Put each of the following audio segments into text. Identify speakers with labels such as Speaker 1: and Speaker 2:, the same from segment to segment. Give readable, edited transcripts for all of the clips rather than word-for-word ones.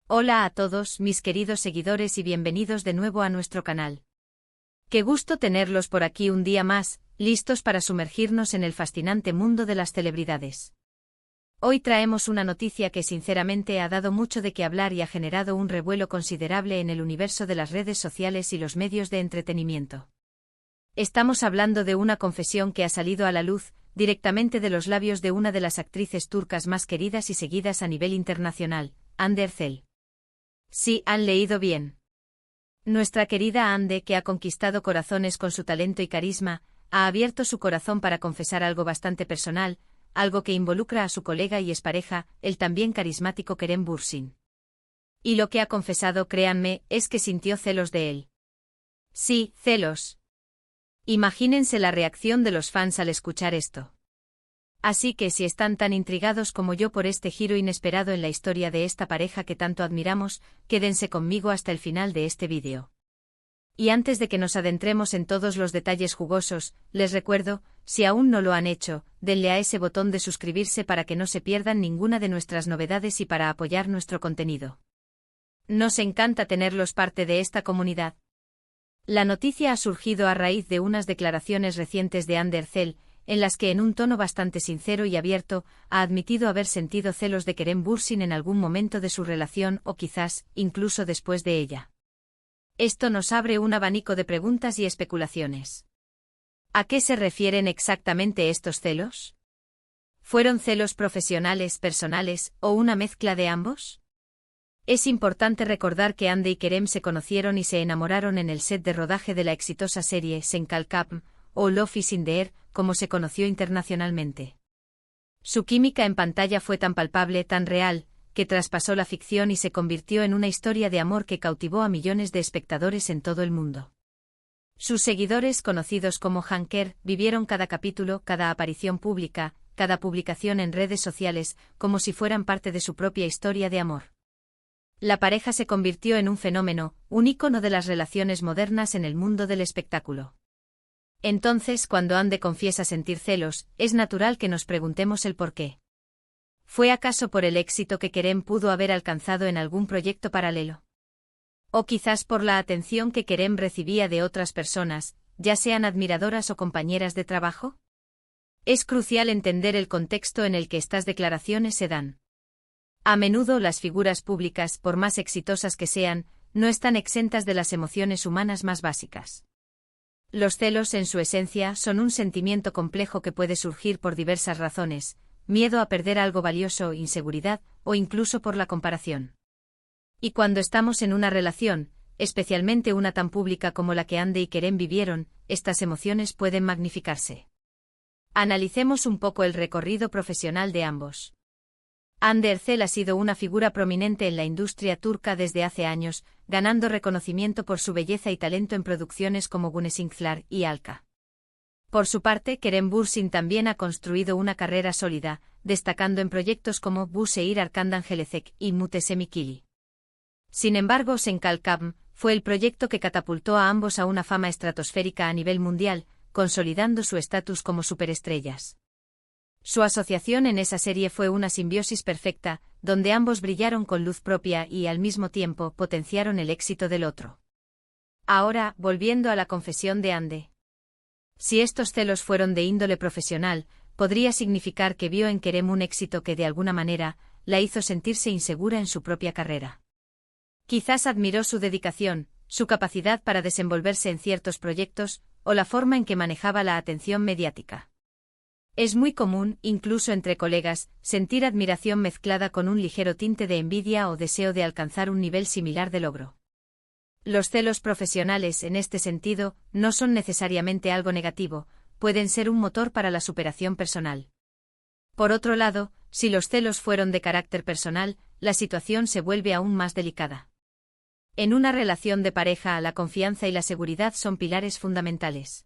Speaker 1: Hola a todos, mis queridos seguidores y bienvenidos de nuevo a nuestro canal. Qué gusto tenerlos por aquí un día más, listos para sumergirnos en el fascinante mundo de las celebridades. Hoy traemos una noticia que sinceramente ha dado mucho de qué hablar y ha generado un revuelo considerable en el universo de las redes sociales y los medios de entretenimiento. Estamos hablando de una confesión que ha salido a la luz, directamente de los labios de una de las actrices turcas más queridas y seguidas a nivel internacional, Hande Erçel. Sí, han leído bien. Nuestra querida Hande, que ha conquistado corazones con su talento y carisma, ha abierto su corazón para confesar algo bastante personal, algo que involucra a su colega y expareja, el también carismático Kerem Bürsin. Y lo que ha confesado, créanme, es que sintió celos de él. Sí, celos. Imagínense la reacción de los fans al escuchar esto. Así que si están tan intrigados como yo por este giro inesperado en la historia de esta pareja que tanto admiramos, quédense conmigo hasta el final de este vídeo. Y antes de que nos adentremos en todos los detalles jugosos, les recuerdo, si aún no lo han hecho, denle a ese botón de suscribirse para que no se pierdan ninguna de nuestras novedades y para apoyar nuestro contenido. Nos encanta tenerlos parte de esta comunidad. La noticia ha surgido a raíz de unas declaraciones recientes de Hande Erçel, en las que en un tono bastante sincero y abierto, ha admitido haber sentido celos de Kerem Bürsin en algún momento de su relación o quizás, incluso después de ella. Esto nos abre un abanico de preguntas y especulaciones. ¿A qué se refieren exactamente estos celos? ¿Fueron celos profesionales, personales, o una mezcla de ambos? Es importante recordar que Hande y Kerem se conocieron y se enamoraron en el set de rodaje de la exitosa serie Sen Kalkapm, o Love is in the Air, como se conoció internacionalmente. Su química en pantalla fue tan palpable, tan real, que traspasó la ficción y se convirtió en una historia de amor que cautivó a millones de espectadores en todo el mundo. Sus seguidores, conocidos como Hanker, vivieron cada capítulo, cada aparición pública, cada publicación en redes sociales, como si fueran parte de su propia historia de amor. La pareja se convirtió en un fenómeno, un ícono de las relaciones modernas en el mundo del espectáculo. Entonces, cuando Hande confiesa sentir celos, es natural que nos preguntemos el por qué. ¿Fue acaso por el éxito que Kerem pudo haber alcanzado en algún proyecto paralelo? ¿O quizás por la atención que Kerem recibía de otras personas, ya sean admiradoras o compañeras de trabajo? Es crucial entender el contexto en el que estas declaraciones se dan. A menudo las figuras públicas, por más exitosas que sean, no están exentas de las emociones humanas más básicas. Los celos, en su esencia, son un sentimiento complejo que puede surgir por diversas razones: miedo a perder algo valioso, inseguridad, o incluso por la comparación. Y cuando estamos en una relación, especialmente una tan pública como la que Hande y Kerem vivieron, estas emociones pueden magnificarse. Analicemos un poco el recorrido profesional de ambos. Hande Erçel ha sido una figura prominente en la industria turca desde hace años, ganando reconocimiento por su belleza y talento en producciones como Güneşinkler y Alka. Por su parte, Kerem Bürsin también ha construido una carrera sólida, destacando en proyectos como Bu Şehir Arkandan Gelecek y Mutesem Ikili. Sin embargo, Sen Kalkapm fue el proyecto que catapultó a ambos a una fama estratosférica a nivel mundial, consolidando su estatus como superestrellas. Su asociación en esa serie fue una simbiosis perfecta, donde ambos brillaron con luz propia y, al mismo tiempo, potenciaron el éxito del otro. Ahora, volviendo a la confesión de Hande. Si estos celos fueron de índole profesional, podría significar que vio en Kerem un éxito que de alguna manera la hizo sentirse insegura en su propia carrera. Quizás admiró su dedicación, su capacidad para desenvolverse en ciertos proyectos, o la forma en que manejaba la atención mediática. Es muy común, incluso entre colegas, sentir admiración mezclada con un ligero tinte de envidia o deseo de alcanzar un nivel similar de logro. Los celos profesionales, en este sentido, no son necesariamente algo negativo, pueden ser un motor para la superación personal. Por otro lado, si los celos fueron de carácter personal, la situación se vuelve aún más delicada. En una relación de pareja, la confianza y la seguridad son pilares fundamentales.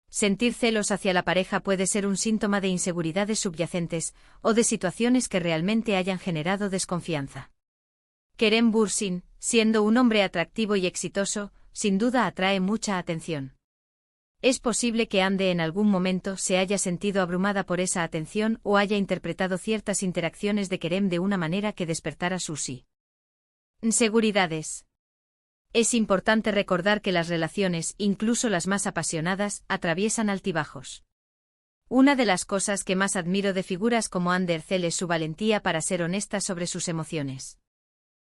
Speaker 1: Sentir celos hacia la pareja puede ser un síntoma de inseguridades subyacentes, o de situaciones que realmente hayan generado desconfianza. Kerem Bürsin, siendo un hombre atractivo y exitoso, sin duda atrae mucha atención. Es posible que Hande en algún momento se haya sentido abrumada por esa atención o haya interpretado ciertas interacciones de Kerem de una manera que despertara su sí. Inseguridades. Es importante recordar que las relaciones, incluso las más apasionadas, atraviesan altibajos. Una de las cosas que más admiro de figuras como Anne Ercel es su valentía para ser honesta sobre sus emociones.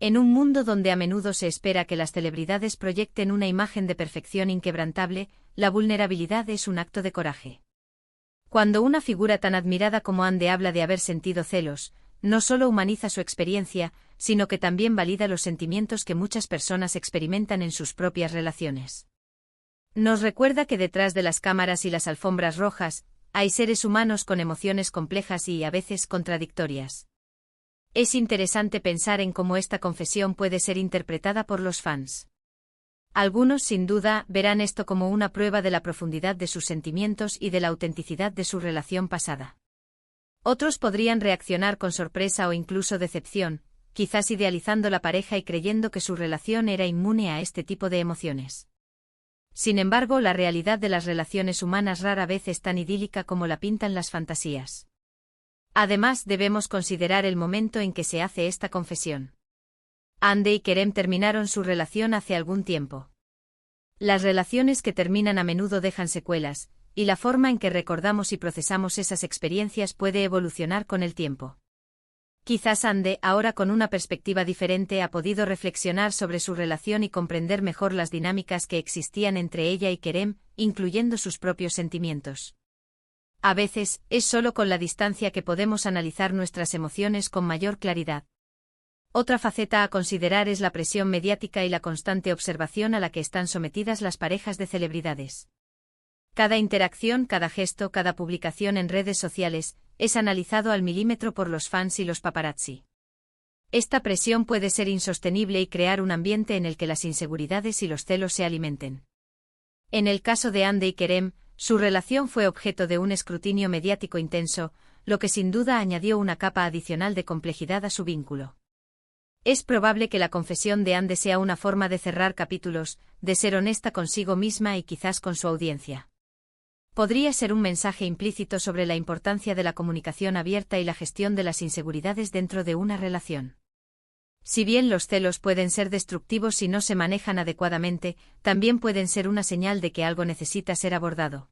Speaker 1: En un mundo donde a menudo se espera que las celebridades proyecten una imagen de perfección inquebrantable, la vulnerabilidad es un acto de coraje. Cuando una figura tan admirada como Anne habla de haber sentido celos, no solo humaniza su experiencia, sino que también valida los sentimientos que muchas personas experimentan en sus propias relaciones. Nos recuerda que detrás de las cámaras y las alfombras rojas, hay seres humanos con emociones complejas y, a veces, contradictorias. Es interesante pensar en cómo esta confesión puede ser interpretada por los fans. Algunos, sin duda, verán esto como una prueba de la profundidad de sus sentimientos y de la autenticidad de su relación pasada. Otros podrían reaccionar con sorpresa o incluso decepción, quizás idealizando la pareja y creyendo que su relación era inmune a este tipo de emociones. Sin embargo, la realidad de las relaciones humanas rara vez es tan idílica como la pintan las fantasías. Además, debemos considerar el momento en que se hace esta confesión. Anne y Kerem terminaron su relación hace algún tiempo. Las relaciones que terminan a menudo dejan secuelas, y la forma en que recordamos y procesamos esas experiencias puede evolucionar con el tiempo. Quizás Anne, ahora con una perspectiva diferente, ha podido reflexionar sobre su relación y comprender mejor las dinámicas que existían entre ella y Kerem, incluyendo sus propios sentimientos. A veces, es solo con la distancia que podemos analizar nuestras emociones con mayor claridad. Otra faceta a considerar es la presión mediática y la constante observación a la que están sometidas las parejas de celebridades. Cada interacción, cada gesto, cada publicación en redes sociales, es analizado al milímetro por los fans y los paparazzi. Esta presión puede ser insostenible y crear un ambiente en el que las inseguridades y los celos se alimenten. En el caso de Anne y Kerem, su relación fue objeto de un escrutinio mediático intenso, lo que sin duda añadió una capa adicional de complejidad a su vínculo. Es probable que la confesión de Anne sea una forma de cerrar capítulos, de ser honesta consigo misma y quizás con su audiencia. Podría ser un mensaje implícito sobre la importancia de la comunicación abierta y la gestión de las inseguridades dentro de una relación. Si bien los celos pueden ser destructivos si no se manejan adecuadamente, también pueden ser una señal de que algo necesita ser abordado.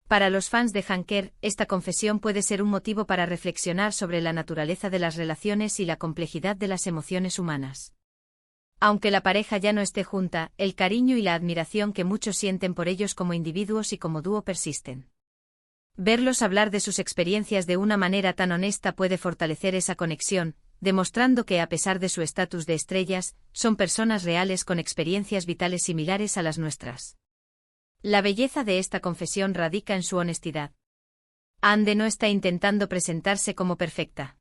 Speaker 1: Para los fans de Hanker, esta confesión puede ser un motivo para reflexionar sobre la naturaleza de las relaciones y la complejidad de las emociones humanas. Aunque la pareja ya no esté junta, el cariño y la admiración que muchos sienten por ellos como individuos y como dúo persisten. Verlos hablar de sus experiencias de una manera tan honesta puede fortalecer esa conexión, demostrando que a pesar de su estatus de estrellas, son personas reales con experiencias vitales similares a las nuestras. La belleza de esta confesión radica en su honestidad. Anne no está intentando presentarse como perfecta.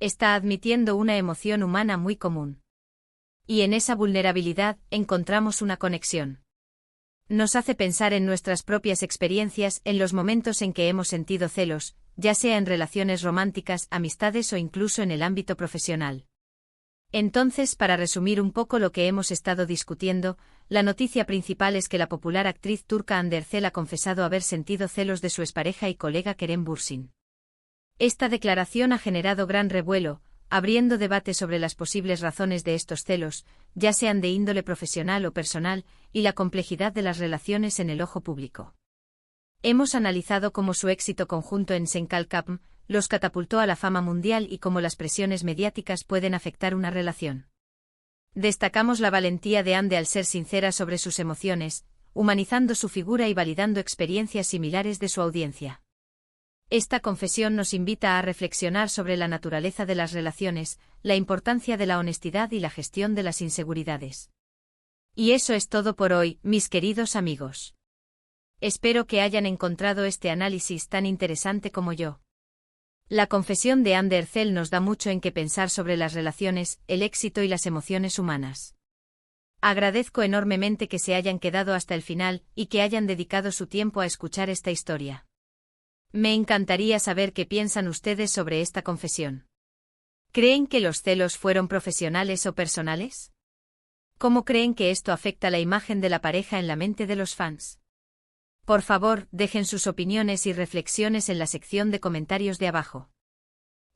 Speaker 1: Está admitiendo una emoción humana muy común. Y en esa vulnerabilidad encontramos una conexión. Nos hace pensar en nuestras propias experiencias, en los momentos en que hemos sentido celos, ya sea en relaciones románticas, amistades o incluso en el ámbito profesional. Entonces, para resumir un poco lo que hemos estado discutiendo, la noticia principal es que la popular actriz turca Hande Erçel ha confesado haber sentido celos de su expareja y colega Kerem Bürsin. Esta declaración ha generado gran revuelo, abriendo debate sobre las posibles razones de estos celos, ya sean de índole profesional o personal, y la complejidad de las relaciones en el ojo público. Hemos analizado cómo su éxito conjunto en Senkalkapm los catapultó a la fama mundial y cómo las presiones mediáticas pueden afectar una relación. Destacamos la valentía de Hande al ser sincera sobre sus emociones, humanizando su figura y validando experiencias similares de su audiencia. Esta confesión nos invita a reflexionar sobre la naturaleza de las relaciones, la importancia de la honestidad y la gestión de las inseguridades. Y eso es todo por hoy, mis queridos amigos. Espero que hayan encontrado este análisis tan interesante como yo. La confesión de Hande Erçel nos da mucho en qué pensar sobre las relaciones, el éxito y las emociones humanas. Agradezco enormemente que se hayan quedado hasta el final y que hayan dedicado su tiempo a escuchar esta historia. Me encantaría saber qué piensan ustedes sobre esta confesión. ¿Creen que los celos fueron profesionales o personales? ¿Cómo creen que esto afecta la imagen de la pareja en la mente de los fans? Por favor, dejen sus opiniones y reflexiones en la sección de comentarios de abajo.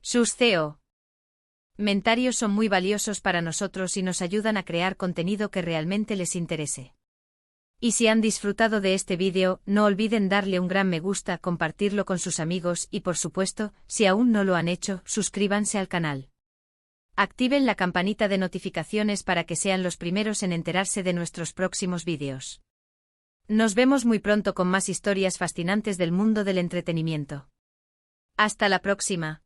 Speaker 1: Sus CEO. Comentarios son muy valiosos para nosotros y nos ayudan a crear contenido que realmente les interese. Y si han disfrutado de este vídeo, no olviden darle un gran me gusta, compartirlo con sus amigos y por supuesto, si aún no lo han hecho, suscríbanse al canal. Activen la campanita de notificaciones para que sean los primeros en enterarse de nuestros próximos vídeos. Nos vemos muy pronto con más historias fascinantes del mundo del entretenimiento. Hasta la próxima.